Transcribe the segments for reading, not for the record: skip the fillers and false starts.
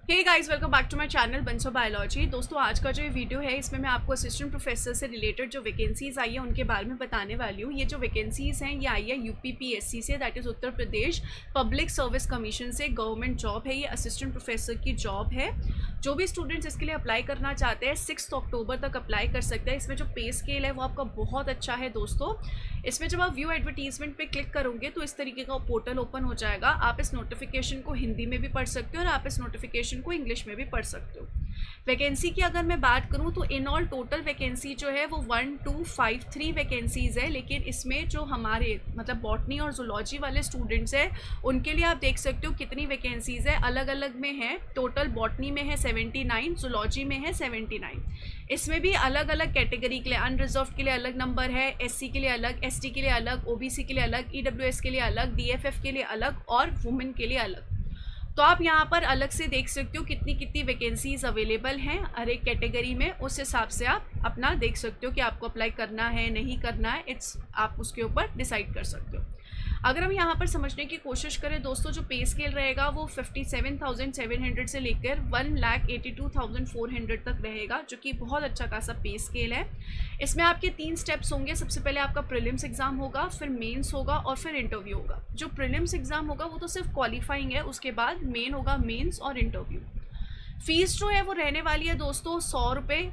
Hey guys, welcome back to my channel बंसो biology. दोस्तों, आज का जो ये वीडियो है इसमें मैं आपको असिस्टेंट प्रोफेसर से रिलेटेड जो वैकेंसीज आई है उनके बारे में बताने वाली हूँ। ये जो वैकेंसीज हैं ये आई है यूपीपीएससी से, that is Uttar Pradesh public service commission से। गवर्नमेंट जॉब है, ये असिस्टेंट प्रोफेसर की जॉब है। जो भी स्टूडेंट्स इसके लिए अप्लाई करना चाहते हैं 6 अक्टूबर तक अप्लाई कर सकते हैं। इसमें जो पे स्केल है वो आपका बहुत अच्छा है दोस्तों। इसमें जब आप व्यू एडवर्टीजमेंट पे क्लिक करोगे तो इस तरीके का पोर्टल ओपन हो जाएगा। आप इस नोटिफिकेशन को हिंदी में भी पढ़ सकते हो और आप इस नोटिफिकेशन को इंग्लिश में भी पढ़ सकते हो। वैकेंसी की अगर मैं बात करूं तो इन ऑल टोटल वैकेंसी जो है वो 1253 वैकेंसीज है। लेकिन इसमें जो हमारे मतलब बॉटनी और जूलॉजी वाले स्टूडेंट्स हैं उनके लिए आप देख सकते हो कितनी वैकेंसीज है, अलग अलग में है। टोटल बॉटनी में है 79, जूलॉजी में है 79। इसमें भी अलग अलग कैटेगरी के लिए, अनरिजर्व के लिए अलग नंबर है, एससी के लिए अलग, एसटी के लिए अलग, ओबीसी के लिए अलग, ईडब्ल्यूएस के लिए अलग, डीएफएफ के लिए अलग और वुमेन के लिए अलग। तो आप यहाँ पर अलग से देख सकते हो कितनी कितनी वैकेंसीज अवेलेबल हैं हर एक कैटेगरी में। उस हिसाब से आप अपना देख सकते हो कि आपको अप्लाई करना है नहीं करना है, आप उसके ऊपर डिसाइड कर सकते हो। अगर हम यहाँ पर समझने की कोशिश करें दोस्तों, जो पे स्केल रहेगा वो 57,700 से लेकर 1,82,400 तक रहेगा, जो कि बहुत अच्छा खासा पे स्केल है। इसमें आपके 3 स्टेप्स होंगे। सबसे पहले आपका प्रीलिम्स एग्जाम होगा, फिर मेंस होगा और फिर इंटरव्यू होगा। जो प्रीलिम्स एग्जाम होगा वो तो सिर्फ क्वालिफाइंग है, उसके बाद मेन होगा, मेंस और इंटरव्यू। फीस जो है वो रहने वाली है दोस्तों 100 रुपये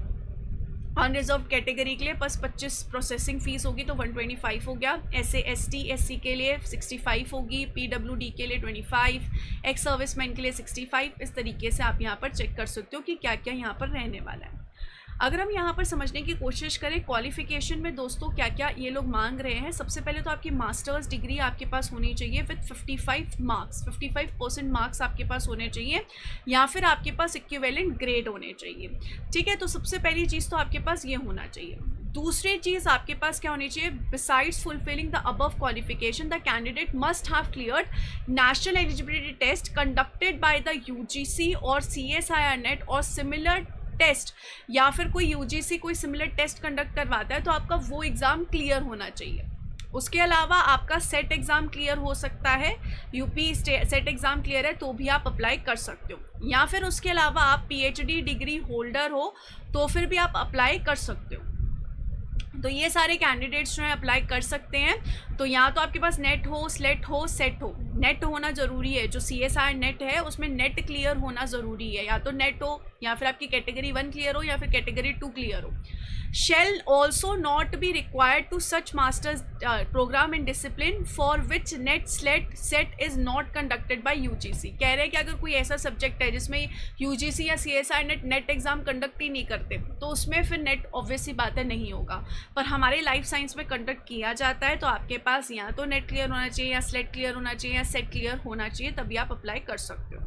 अनरिजर्व कैटेगरी के लिए, बस 25 प्रोसेसिंग फ़ीस होगी तो 125 हो गया। SC के लिए 65 होगी, PWD के लिए 25, एक्स सर्विसमैन के लिए 65। इस तरीके से आप यहाँ पर चेक कर सकते हो कि क्या क्या यहाँ पर रहने वाला है। अगर हम यहाँ पर समझने की कोशिश करें क्वालिफिकेशन में दोस्तों क्या क्या ये लोग मांग रहे हैं। सबसे पहले तो आपकी मास्टर्स डिग्री आपके पास होनी चाहिए विद 55 मार्क्स, 55% मार्क्स आपके पास होने चाहिए, या फिर आपके पास इक्विवेलेंट ग्रेड होने चाहिए। ठीक है, तो सबसे पहली चीज़ तो आपके पास ये होना चाहिए। दूसरी चीज़ आपके पास क्या होनी चाहिए, besides fulfilling the above qualification the candidate must have cleared national eligibility test conducted by the UGC और CSIR नेट और सिमिलर टेस्ट, या फिर कोई यूजीसी कोई सिमिलर टेस्ट कंडक्ट करवाता है तो आपका वो एग्ज़ाम क्लियर होना चाहिए। उसके अलावा आपका सेट एग्ज़ाम क्लियर हो सकता है, यूपी सेट एग्ज़ाम क्लियर है तो भी आप अप्लाई कर सकते हो, या फिर उसके अलावा आप PhD डिग्री होल्डर हो तो फिर भी आप अप्लाई कर सकते हो। तो ये सारे कैंडिडेट्स जो हैं अप्लाई कर सकते हैं। तो यहाँ तो आपके पास नेट हो, स्लेट हो, सेट हो। नेट होना ज़रूरी है, जो CSIR नेट है उसमें नेट क्लियर होना ज़रूरी है, या तो नेट हो या फिर आपकी कैटेगरी 1 क्लियर हो या फिर कैटेगरी 2 क्लियर हो। shall also not be required to such master's program in discipline for which net set is not conducted by UGC। कह रहे हैं कि अगर कोई ऐसा सब्जेक्ट है जिसमें UGC या CSIR नेट एग्ज़ाम कंडक्ट ही नहीं करते तो उसमें फिर नेट ऑब्वियसली बात है नहीं होगा, पर हमारे लाइफ साइंस में कंडक्ट किया जाता है। तो आपके पास या तो नेट क्लियर होना चाहिए, या स्लेट क्लियर होना चाहिए, या सेट क्लियर होना चाहिए, तभी आप अप्लाई कर सकते हो।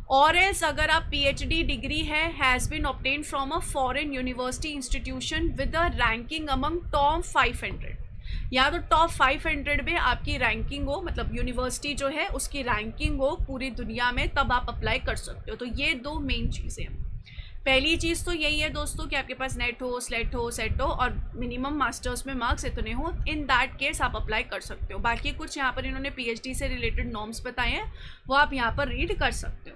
और एल्स अगर आप PhD डिग्री है has been obtained from a foreign university institution with a ranking among top 500, या तो टॉप 500 में आपकी रैंकिंग हो, मतलब यूनिवर्सिटी जो है उसकी रैंकिंग हो पूरी दुनिया में, तब आप अप्लाई कर सकते हो। तो ये 2 मेन चीज़ें हैं। पहली चीज़ तो यही है दोस्तों कि आपके पास नेट हो, स्लेट हो, सेट हो और मिनिमम मास्टर्स में मार्क्स इतने हो, इन दैट केस आप अप्लाई कर सकते हो। बाकी कुछ यहाँ पर इन्होंने PhD से रिलेटेड नॉर्म्स बताए हैं, वो आप यहाँ पर रीड कर सकते हो।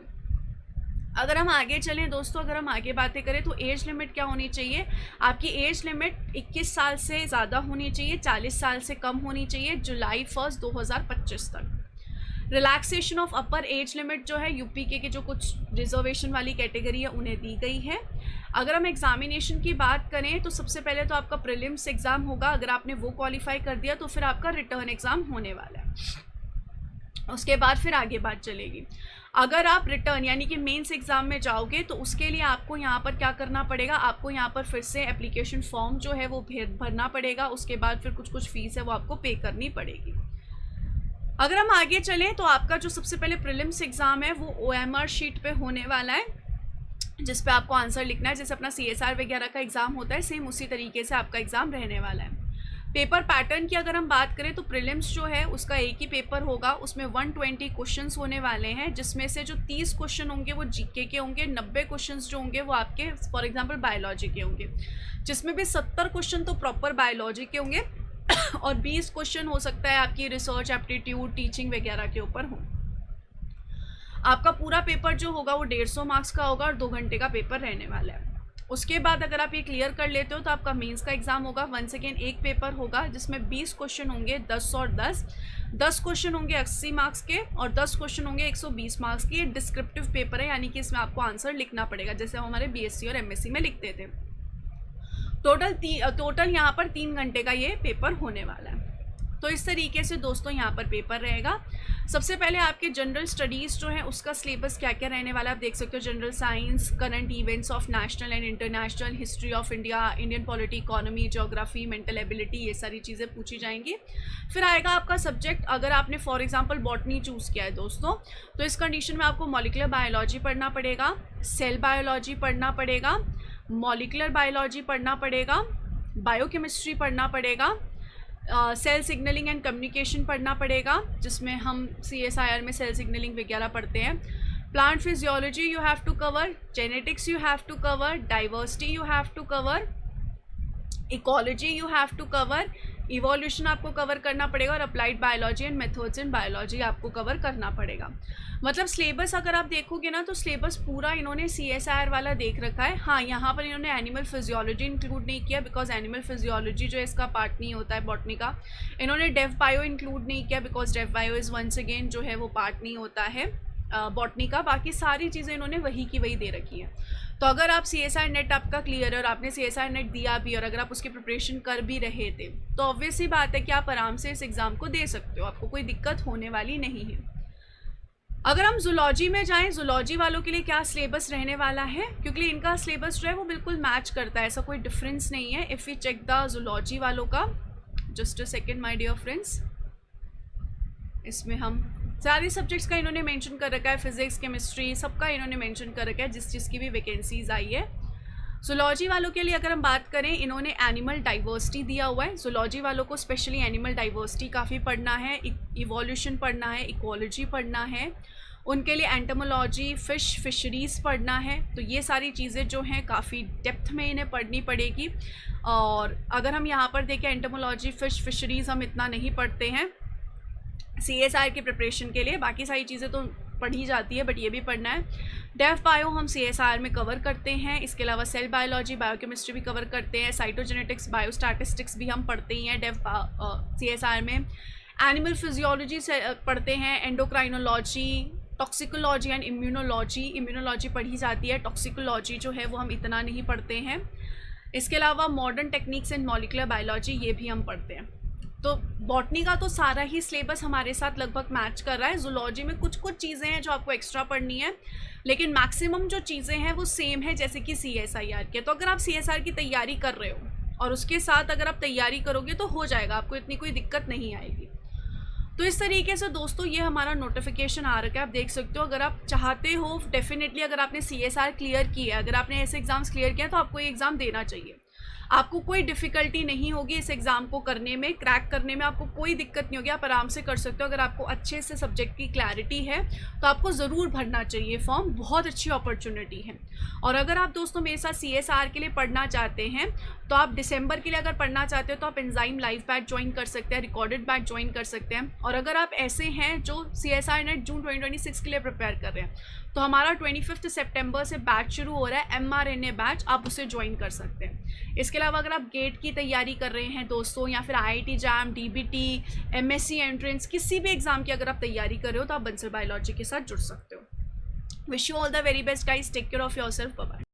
अगर हम आगे चलें दोस्तों, अगर हम आगे बातें करें तो एज लिमिट क्या होनी चाहिए। आपकी एज लिमिट 21 साल से ज़्यादा होनी चाहिए, 40 साल से कम होनी चाहिए, जुलाई 1 2025 तक। Relaxation of upper age limit जो है यूपी के जो कुछ रिजर्वेशन वाली कैटेगरी है उन्हें दी गई है। अगर हम एग्जामिनेशन की बात करें तो सबसे पहले तो आपका प्रीलिम्स एग्ज़ाम होगा, अगर आपने वो क्वालिफाई कर दिया तो फिर आपका रिटर्न एग्ज़ाम होने वाला है। उसके बाद फिर आगे बात चलेगी। अगर आप रिटर्न यानी कि मेंस एग्ज़ाम में जाओगे तो उसके लिए आपको यहाँ पर क्या करना पड़ेगा, आपको यहाँ पर फिर से एप्लीकेशन फॉर्म जो है वो भरना पड़ेगा। उसके बाद फिर कुछ फीस है वो आपको पे करनी पड़ेगी। अगर हम आगे चलें तो आपका जो सबसे पहले प्रीलिम्स एग्ज़ाम है वो OMR शीट पे होने वाला है, जिस पे आपको आंसर लिखना है। जैसे अपना CSR वगैरह का एग्ज़ाम होता है सेम उसी तरीके से आपका एग्ज़ाम रहने वाला है। पेपर पैटर्न की अगर हम बात करें तो प्रीलिम्स जो है उसका एक ही पेपर होगा, उसमें 120 क्वेश्चंस होने वाले हैं, जिसमें से जो 30 क्वेश्चन होंगे वो GK के होंगे, 90 क्वेश्चंस जो होंगे वो आपके फॉर एग्जांपल बायोलॉजी के होंगे, जिसमें भी 70 क्वेश्चन तो प्रॉपर बायोलॉजी के होंगे और 20 क्वेश्चन हो सकता है आपकी रिसर्च एप्टीट्यूड टीचिंग वगैरह के ऊपर हों। आपका पूरा पेपर जो होगा वो 150 मार्क्स का होगा और 2 घंटे का पेपर रहने वाला है। उसके बाद अगर आप ये क्लियर कर लेते हो तो आपका मेंस का एग्जाम होगा। वंस अगेन एक पेपर होगा जिसमें 20 क्वेश्चन होंगे, 10 और 10 क्वेश्चन होंगे 80 मार्क्स के और 10 क्वेश्चन होंगे 120 मार्क्स के। ये डिस्क्रिप्टिव पेपर है, यानी कि इसमें आपको आंसर लिखना पड़ेगा जैसे हम हमारे बीएससी और एमएससी में लिखते थे। टोटल यहाँ पर 3 घंटे का ये पेपर होने वाला है। तो इस तरीके से दोस्तों यहाँ पर पेपर रहेगा। सबसे पहले आपके जनरल स्टडीज़ जो है उसका सिलेबस क्या क्या रहने वाला है आप देख सकते हो। General science, current events of national and international, history of India, Indian polity, economy, geography, mental ability, ये सारी चीज़ें पूछी जाएंगी। फिर आएगा आपका सब्जेक्ट, अगर आपने फॉर एग्जाम्पल बॉटनी चूज़ किया है दोस्तों, तो इस कंडीशन में आपको मॉलिकुलर बायोलॉजी पढ़ना पड़ेगा, सेल बायोलॉजी पढ़ना पड़ेगा, मॉलिकुलर बायोलॉजी पढ़ना पड़ेगा, बायोकेमिस्ट्री पढ़ना पड़ेगा, सेल सिग्नलिंग एंड कम्युनिकेशन पढ़ना पड़ेगा जिसमें हम CSIR में सेल सिग्नलिंग वगैरह पढ़ते हैं। Plant physiology you have to cover, genetics you have to cover, diversity you have to cover, ecology you have to cover, evolution आपको कवर करना पड़ेगा और applied biology and methods in biology आपको cover करना पड़ेगा। मतलब सिलेबस अगर आप देखोगे ना तो सिलेबस पूरा इन्होंने CSIR वाला देख रखा है। हाँ, यहाँ पर इन्होंने एनिमल फिजियोलॉजी इंक्लूड नहीं किया बिकॉज एनिमल फिजियोलॉजी जो है इसका पार्ट नहीं होता है बॉटनी का। इन्होंने डेव बायो इंक्लूड नहीं किया because dev bio is once again जो है वो पार्ट नहीं होता है बॉटनी का। बाकी सारी चीज़ें इन्होंने वही की वही दे रखी है। तो अगर आप CSIR नेट आपका क्लियर है और आपने CSIR नेट दिया भी और अगर आप उसकी प्रिपरेशन कर भी रहे थे तो ऑब्वियस ही बात है कि आप आराम से इस एग्ज़ाम को दे सकते हो, आपको कोई दिक्कत होने वाली नहीं है। अगर हम जूलॉजी में जाएं, जूलॉजी वालों के लिए क्या सिलेबस रहने वाला है, क्योंकि इनका सिलेबस जो है वो बिल्कुल मैच करता है, ऐसा कोई डिफरेंस नहीं है। If we check the zoology वालों का, just a second my dear friends, इसमें हम सारे सब्जेक्ट्स का इन्होंने मेंशन कर रखा है, फिजिक्स, केमिस्ट्री, सबका इन्होंने मेंशन कर रखा है जिस चीज़ की भी वैकेंसीज आई है। जूलॉजी वालों के लिए अगर हम बात करें, इन्होंने एनिमल डाइवर्सिटी दिया हुआ है। जूलॉजी वालों को स्पेशली एनिमल डाइवर्सिटी काफ़ी पढ़ना है, इवोल्यूशन पढ़ना है, इकोलॉजी पढ़ना है, उनके लिए एंटोमोलॉजी, फिशरीज़ पढ़ना है। तो ये सारी चीज़ें जो हैं काफ़ी डेप्थ में इन्हें पढ़नी पड़ेगी। और अगर हम यहाँ पर देखें एंटोमोलॉजी, फिशरीज़ हम इतना नहीं पढ़ते हैं CSIR की प्रिपरेशन के लिए, बाकी सारी चीज़ें तो पढ़ी जाती है बट ये भी पढ़ना है। डेव बायो हम CSIR में कवर करते हैं, इसके अलावा सेल बायोलॉजी, बायोकेमिस्ट्री भी कवर करते हैं, साइटोजेनेटिक्स, बायोस्टैटिस्टिक्स भी हम पढ़ते ही हैं CSIR में। एनिमल फिजियोलॉजी से पढ़ते हैं, एंडोक्राइनोलॉजी, टॉक्सिकोलॉजी एंड इम्यूनोलॉजी पढ़ी जाती है। टॉक्सिकोलॉजी जो है वो हम इतना नहीं पढ़ते हैं। इसके अलावा modern techniques and molecular biology ये भी हम पढ़ते हैं। तो बॉटनी का तो सारा ही सिलेबस हमारे साथ लगभग मैच कर रहा है। जूलॉजी में कुछ चीज़ें हैं जो आपको एक्स्ट्रा पढ़नी है, लेकिन मैक्सिमम जो चीज़ें हैं वो सेम है जैसे कि CSIR के। तो अगर आप CSIR की तैयारी कर रहे हो और उसके साथ अगर आप तैयारी करोगे तो हो जाएगा, आपको इतनी कोई दिक्कत नहीं आएगी। तो इस तरीके से दोस्तों ये हमारा नोटिफिकेशन आ रखा है, आप देख सकते हो। अगर आप चाहते हो डेफिनेटली, अगर आपने CSIR क्लियर किया है, अगर आपने ऐसे एग्ज़ाम्स क्लियर किया है तो आपको ये एग्ज़ाम देना चाहिए। आपको कोई डिफ़िकल्टी नहीं होगी इस एग्ज़ाम को करने में, क्रैक करने में आपको कोई दिक्कत नहीं होगी, आप आराम से कर सकते हो। अगर आपको अच्छे से सब्जेक्ट की क्लैरिटी है तो आपको ज़रूर भरना चाहिए फॉर्म, बहुत अच्छी अपॉर्चुनिटी है। और अगर आप दोस्तों मेरे साथ CSIR के लिए पढ़ना चाहते हैं तो आप दिसंबर के लिए अगर पढ़ना चाहते हो तो आप एंजाइम लाइव बैच ज्वाइन कर सकते हैं, रिकॉर्डेड बैच ज्वाइन कर सकते हैं। और अगर आप ऐसे हैं जो CSIR नेट जून 2026 के लिए प्रिपेयर कर रहे हैं तो हमारा 25 सितंबर से बैच शुरू हो रहा है, mRNA बैच, आप उसे ज्वाइन कर सकते हैं। इसके अलावा अगर आप गेट की तैयारी कर रहे हैं दोस्तों, या फिर IIT JAM, DBT, MSc entrance, किसी भी एग्ज़ाम की अगर आप तैयारी कर रहे हो तो आप बंसल बायोलॉजी के साथ जुड़ सकते हो। Wish you all the very best guys, take care of yourself, bye bye.